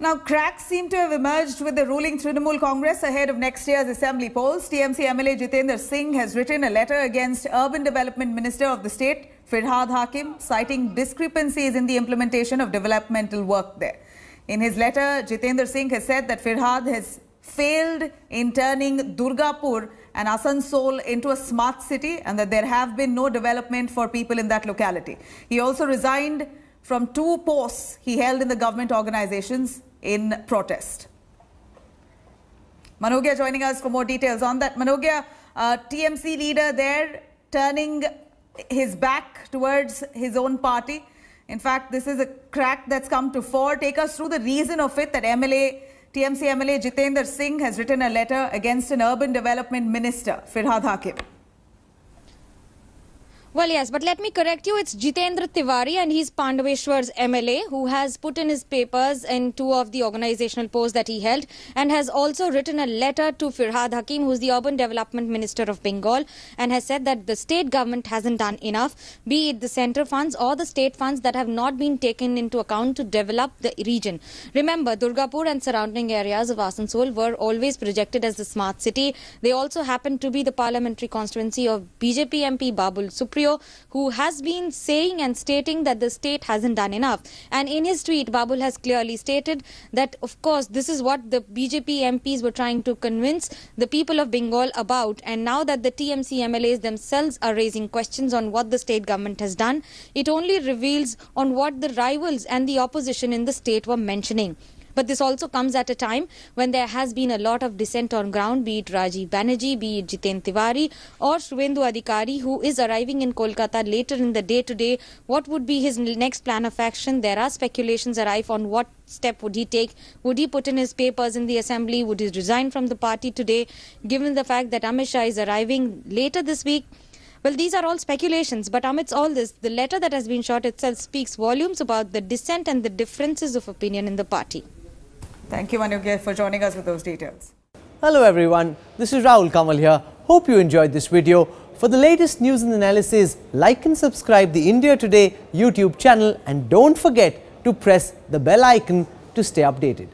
Now, cracks seem to have emerged with the ruling Trinamool Congress ahead of next year's assembly polls. TMC MLA Jitendra Singh has written a letter against Urban Development Minister of the state, Firhad Hakim, citing discrepancies in the implementation of developmental work there. In his letter, Jitendra Singh has said that Firhad has failed in turning Durgapur and Asansol into a smart city and that there have been no development for people in that locality. He also resigned from 2 posts he held in the government organizations in protest. Manogya joining us for more details on that. Manogya, TMC leader there turning his back towards his own party. In fact, this is a crack that's come to fore. Take us through the reason of it that TMC MLA Jitendra Singh has written a letter against an urban development minister, Firhad Hakim. Well, yes, but let me correct you. It's Jitendra Tiwari and he's Pandaveshwar's MLA who has put in his papers in 2 of the organizational posts that he held and has also written a letter to Firhad Hakim, who's the Urban Development Minister of Bengal, and has said that the state government hasn't done enough, be it the central funds or the state funds that have not been taken into account to develop the region. Remember, Durgapur and surrounding areas of Asansol were always projected as the smart city. They also happen to be the parliamentary constituency of BJP MP Babul Supriyo, who has been saying and stating that the state hasn't done enough. And in his tweet, Babul has clearly stated that, of course, this is what the BJP MPs were trying to convince the people of Bengal about. And now that the TMC MLAs themselves are raising questions on what the state government has done, it only reveals on what the rivals and the opposition in the state were mentioning. But this also comes at a time when there has been a lot of dissent on ground, be it Rajiv Banerjee, be it Jitendra Tiwari or Shubhendu Adhikari, who is arriving in Kolkata later in the day today. What would be his next plan of action? There are speculations arrive on what step would he take. Would he put in his papers in the assembly? Would he resign from the party today, given the fact that Amit Shah is arriving later this week? Well, these are all speculations, but amidst all this, the letter that has been shot itself speaks volumes about the dissent and the differences of opinion in the party. Thank you, Manogya, for joining us with those details. Hello everyone, this is Rahul Kamal here. Hope you enjoyed this video. For the latest news and analysis, like and subscribe the India Today YouTube channel and don't forget to press the bell icon to stay updated.